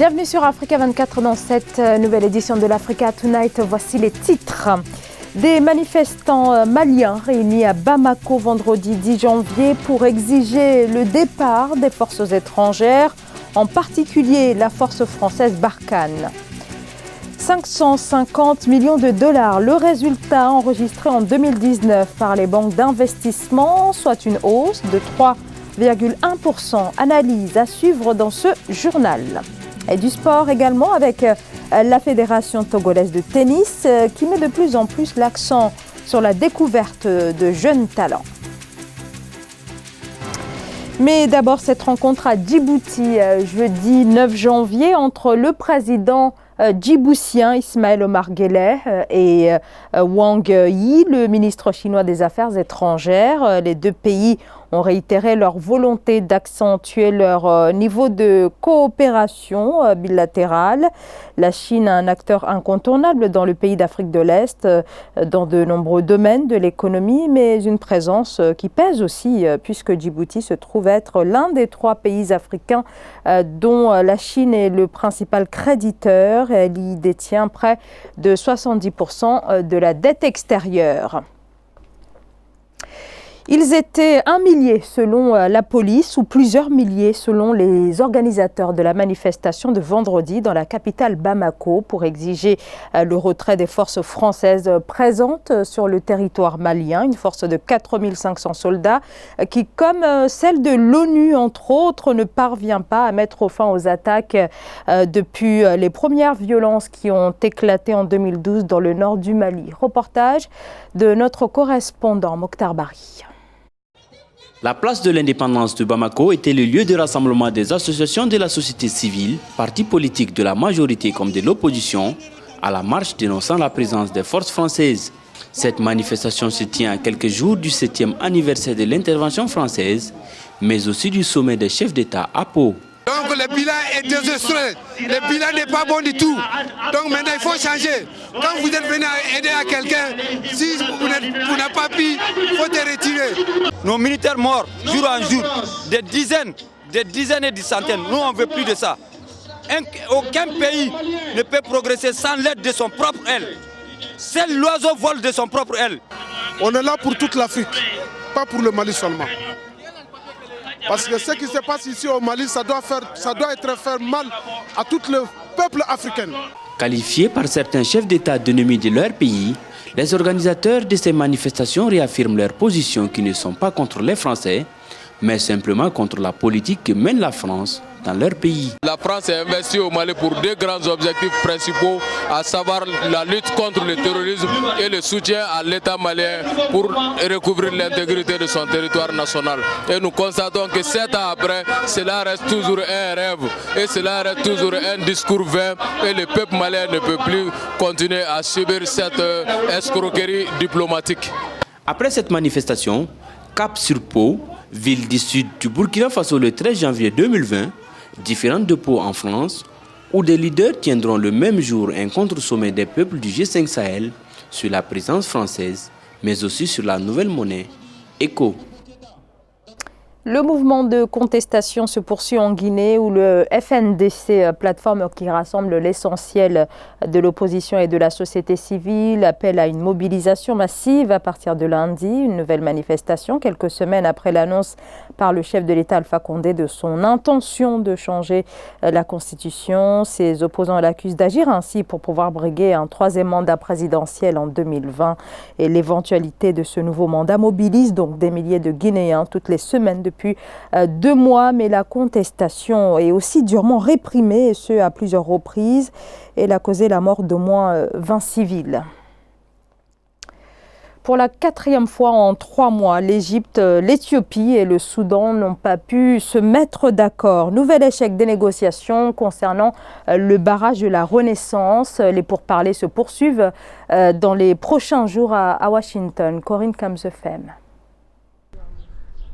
Bienvenue sur Africa 24 dans cette nouvelle édition de l'Africa Tonight. Voici les titres. Des manifestants maliens réunis à Bamako vendredi 10 janvier pour exiger le départ des forces étrangères, en particulier la force française Barkhane. 550 millions de dollars, le résultat enregistré en 2019 par les banques d'investissement, soit une hausse de 3,1%. Analyse à suivre dans ce journal. Et du sport également avec la Fédération togolaise de tennis qui met de plus en plus l'accent sur la découverte de jeunes talents. Mais d'abord cette rencontre à Djibouti, jeudi 9 janvier, entre le président djiboutien Ismaël Omar Guelleh et Wang Yi, le ministre chinois des Affaires étrangères. Les deux pays ont réitéré leur volonté d'accentuer leur niveau de coopération bilatérale. La Chine est un acteur incontournable dans le pays d'Afrique de l'Est, dans de nombreux domaines de l'économie, mais une présence qui pèse aussi, puisque Djibouti se trouve être l'un des 3 pays africains dont la Chine est le principal créditeur. Elle y détient près de 70% de la dette extérieure. Ils étaient 1 millier selon la police ou plusieurs milliers selon les organisateurs de la manifestation de vendredi dans la capitale Bamako pour exiger le retrait des forces françaises présentes sur le territoire malien, une force de 4500 soldats qui, comme celle de l'ONU entre autres, ne parvient pas à mettre fin aux attaques depuis les premières violences qui ont éclaté en 2012 dans le nord du Mali. Reportage de notre correspondant Mokhtar Bari. La place de l'indépendance de Bamako était le lieu de rassemblement des associations de la société civile, partis politiques de la majorité comme de l'opposition, à la marche dénonçant la présence des forces françaises. Cette manifestation se tient à quelques jours du 7e anniversaire de l'intervention française, mais aussi du sommet des chefs d'État à Pau. Donc le bilan est désastreux, le bilan n'est pas bon du tout. Donc maintenant il faut changer. Quand vous êtes venu aider à quelqu'un, si vous n'avez pas pu, il faut te retirer. Nos militaires morts jour en jour, des dizaines et des centaines, nous on ne veut plus de ça. Aucun pays ne peut progresser sans l'aide de son propre aile. Seul l'oiseau vole de son propre aile. On est là pour toute l'Afrique, pas pour le Mali seulement. Parce que ce qui se passe ici au Mali, ça doit être faire mal à tout le peuple africain. Qualifiés par certains chefs d'État d'ennemis de leur pays, les organisateurs de ces manifestations réaffirment leur position qui ne sont pas contre les Français, mais simplement contre la politique que mène la France dans leur pays. La France est investie au Mali pour 2 grands objectifs principaux, à savoir la lutte contre le terrorisme et le soutien à l'État malien pour recouvrir l'intégrité de son territoire national. Et nous constatons que 7 ans après, cela reste toujours un rêve et cela reste toujours un discours vain et le peuple malien ne peut plus continuer à subir cette escroquerie diplomatique. Après cette manifestation, cap sur Pau, ville du sud du Burkina Faso le 13 janvier 2020, différentes de Pau en France, où des leaders tiendront le même jour un contre-sommet des peuples du G5 Sahel sur la présence française, mais aussi sur la nouvelle monnaie, ECO. Le mouvement de contestation se poursuit en Guinée où le FNDC, plateforme qui rassemble l'essentiel de l'opposition et de la société civile, appelle à une mobilisation massive à partir de lundi. Une nouvelle manifestation quelques semaines après l'annonce par le chef de l'État Alpha Condé de son intention de changer la Constitution. Ses opposants l'accusent d'agir ainsi pour pouvoir briguer un 3e mandat présidentiel en 2020. Et l'éventualité de ce nouveau mandat mobilise donc des milliers de Guinéens toutes les semaines depuis 2 mois, mais la contestation est aussi durement réprimée, et ce à plusieurs reprises. Elle a causé la mort d'au moins 20 civils. Pour la 4e fois en 3 mois, l'Égypte, l'Éthiopie et le Soudan n'ont pas pu se mettre d'accord. Nouvel échec des négociations concernant le barrage de la Renaissance. Les pourparlers se poursuivent dans les prochains jours à Washington. Corinne Kamsefem.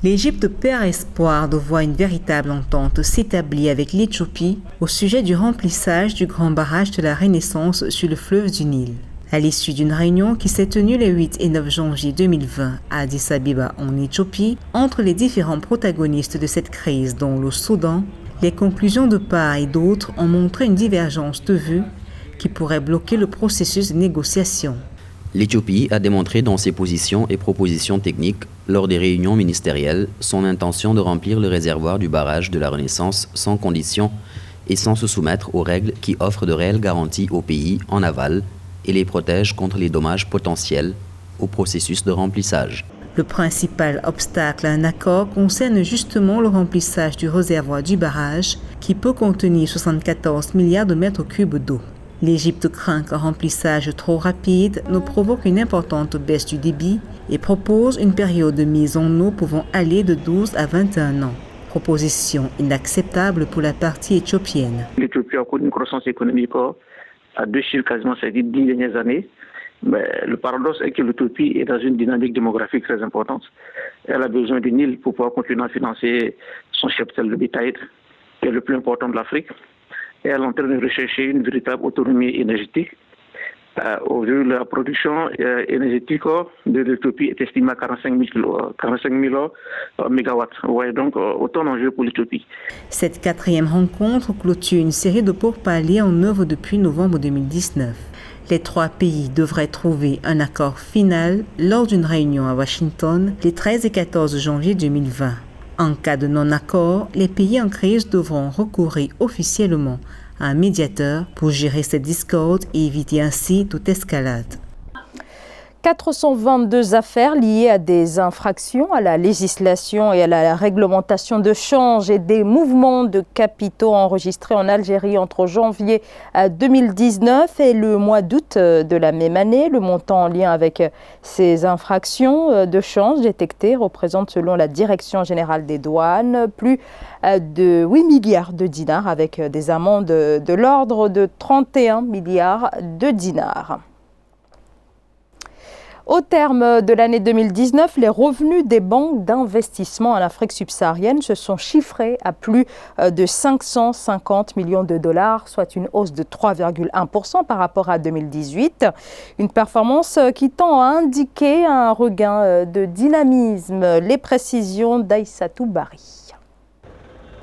L'Égypte perd espoir de voir une véritable entente s'établir avec l'Éthiopie au sujet du remplissage du grand barrage de la Renaissance sur le fleuve du Nil. À l'issue d'une réunion qui s'est tenue les 8 et 9 janvier 2020 à Addis Abeba en Éthiopie, entre les différents protagonistes de cette crise dont le Soudan, Les conclusions de part et d'autre ont montré une divergence de vues qui pourrait bloquer le processus de négociation. L'Éthiopie a démontré dans ses positions et propositions techniques lors des réunions ministérielles son intention de remplir le réservoir du barrage de la Renaissance sans condition et sans se soumettre aux règles qui offrent de réelles garanties au pays en aval et les protègent contre les dommages potentiels au processus de remplissage. Le principal obstacle à un accord concerne justement le remplissage du réservoir du barrage qui peut contenir 74 milliards de mètres cubes d'eau. L'Égypte craint qu'un remplissage trop rapide ne provoque une importante baisse du débit et propose une période de mise en eau pouvant aller de 12 à 21 ans. Proposition inacceptable pour la partie éthiopienne. L'Éthiopie a connu une croissance économique à 2 chiffres quasiment ces 10 dernières années. Mais le paradoxe est que l'Éthiopie est dans une dynamique démographique très importante. Elle a besoin du Nil pour pouvoir continuer à financer son cheptel, le Betaïd, qui est le plus important de l'Afrique. Et elle est en train de rechercher une véritable autonomie énergétique. Au vu de la production énergétique de l'Éthiopie est estimée à 45 000 mégawatts. Ouais, donc autant d'enjeux pour l'Éthiopie. Cette 4e rencontre clôture une série de pourparlers en œuvre depuis novembre 2019. Les 3 pays devraient trouver un accord final lors d'une réunion à Washington les 13 et 14 janvier 2020. En cas de non-accord, les pays en crise devront recourir officiellement à un médiateur pour gérer ces discordes et éviter ainsi toute escalade. 422 affaires liées à des infractions à la législation et à la réglementation de change et des mouvements de capitaux enregistrés en Algérie entre janvier 2019 et le mois d'août de la même année. Le montant en lien avec ces infractions de change détectées représente, selon la Direction générale des douanes, plus de 8 milliards de dinars avec des amendes de l'ordre de 31 milliards de dinars. Au terme de l'année 2019, les revenus des banques d'investissement en Afrique subsaharienne se sont chiffrés à plus de 550 millions de dollars, soit une hausse de 3,1% par rapport à 2018. Une performance qui tend à indiquer un regain de dynamisme. Les précisions d'Aïssatou Bari.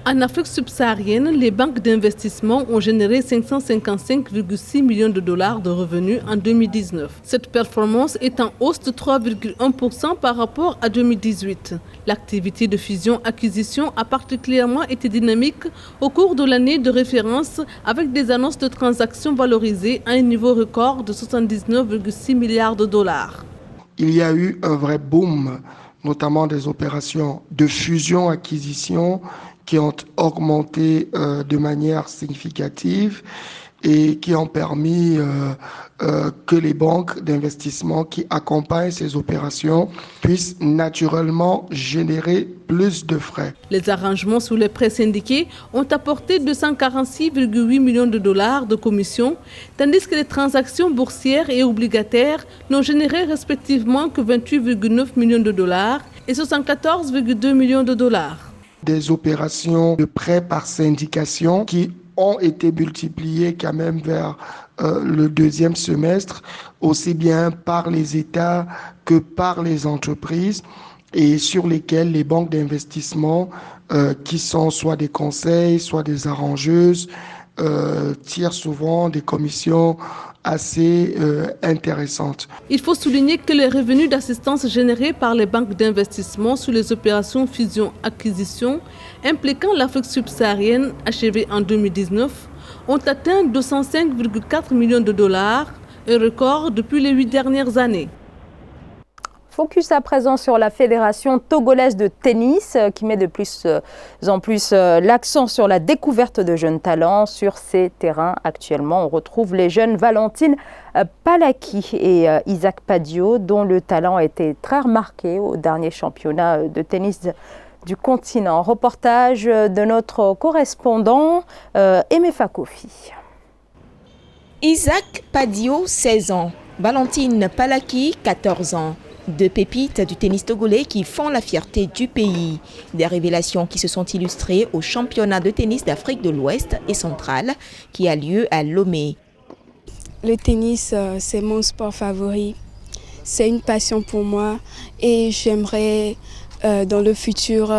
En Afrique subsaharienne, les banques d'investissement ont généré 555,6 millions de dollars de revenus en 2019. Cette performance est en hausse de 3,1% par rapport à 2018. L'activité de fusion-acquisition a particulièrement été dynamique au cours de l'année de référence avec des annonces de transactions valorisées à un niveau record de 79,6 milliards de dollars. Il y a eu un vrai boom, notamment des opérations de fusion-acquisition qui ont augmenté de manière significative et qui ont permis que les banques d'investissement qui accompagnent ces opérations puissent naturellement générer plus de frais. Les arrangements sous les prêts syndiqués ont apporté 246,8 millions de dollars de commissions, tandis que les transactions boursières et obligataires n'ont généré respectivement que 28,9 millions de dollars et 74,2 millions de dollars. Des opérations de prêts par syndication qui ont été multipliées quand même vers le deuxième semestre, aussi bien par les États que par les entreprises, et sur lesquels les banques d'investissement, qui sont soit des conseils, soit des arrangeuses, tirent souvent des commissions assez intéressantes. Il faut souligner que les revenus d'assistance générés par les banques d'investissement sur les opérations fusion-acquisition impliquant l'Afrique subsaharienne achevées en 2019 ont atteint 205,4 millions de dollars, un record depuis les 8 dernières années. Focus à présent sur la Fédération togolaise de tennis qui met de plus en plus l'accent sur la découverte de jeunes talents sur ces terrains. Actuellement, on retrouve les jeunes Valentine Palaki et Isaac Padio, dont le talent a été très remarqué au dernier championnat de tennis du continent. Reportage de notre correspondant Aimé Fakofi. Isaac Padio, 16 ans. Valentine Palaki, 14 ans. Deux pépites du tennis togolais qui font la fierté du pays. Des révélations qui se sont illustrées au championnat de tennis d'Afrique de l'Ouest et centrale qui a lieu à Lomé. Le tennis, c'est mon sport favori. C'est une passion pour moi et j'aimerais dans le futur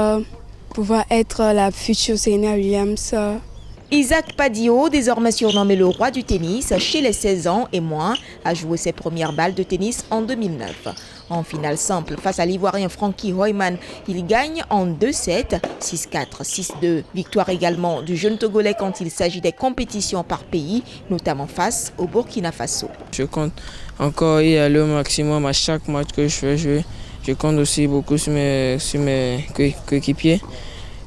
pouvoir être la future Serena Williams. Isaac Padio, désormais surnommé le roi du tennis, chez les 16 ans et moins, a joué ses premières balles de tennis en 2009. En finale simple face à l'Ivoirien Frankie Hoyman, il gagne en 2-7, 6-4, 6-2. Victoire également du jeune Togolais quand il s'agit des compétitions par pays, notamment face au Burkina Faso. Je compte encore y aller au maximum à chaque match que je fais jouer. Je compte aussi beaucoup sur mes coéquipiers.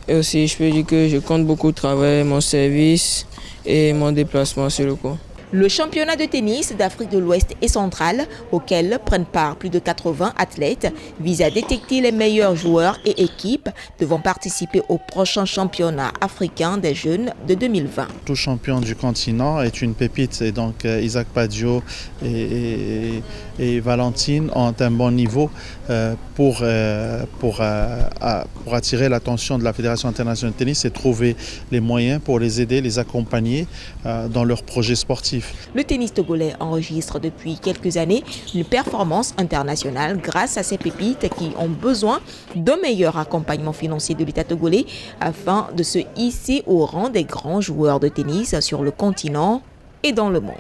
Et aussi, je peux dire que je compte beaucoup travailler mon service et mon déplacement sur le court. Le championnat de tennis d'Afrique de l'Ouest et centrale, auquel prennent part plus de 80 athlètes, vise à détecter les meilleurs joueurs et équipes devant participer au prochain championnat africain des jeunes de 2020. Tout champion du continent est une pépite et donc Isaac Padio et Valentine ont un bon niveau pour attirer l'attention de la Fédération internationale de tennis et trouver les moyens pour les aider, les accompagner dans leurs projets sportifs. Le tennis togolais enregistre depuis quelques années une performance internationale grâce à ces pépites qui ont besoin d'un meilleur accompagnement financier de l'État togolais afin de se hisser au rang des grands joueurs de tennis sur le continent et dans le monde.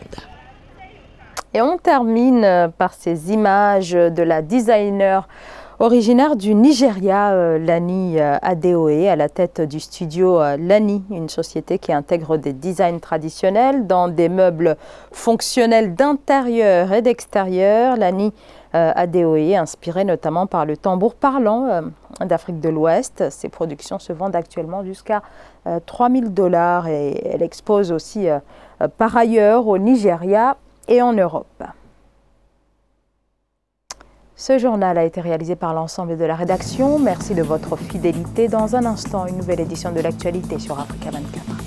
Et on termine par ces images de la designer originaire du Nigeria, Lani Adeoye, à la tête du studio Lani, une société qui intègre des designs traditionnels dans des meubles fonctionnels d'intérieur et d'extérieur. Lani Adeoye, inspirée notamment par le tambour parlant d'Afrique de l'Ouest. Ses productions se vendent actuellement jusqu'à $3 000 et elle expose aussi par ailleurs au Nigeria et en Europe. Ce journal a été réalisé par l'ensemble de la rédaction. Merci de votre fidélité. Dans un instant, une nouvelle édition de l'actualité sur Africa 24.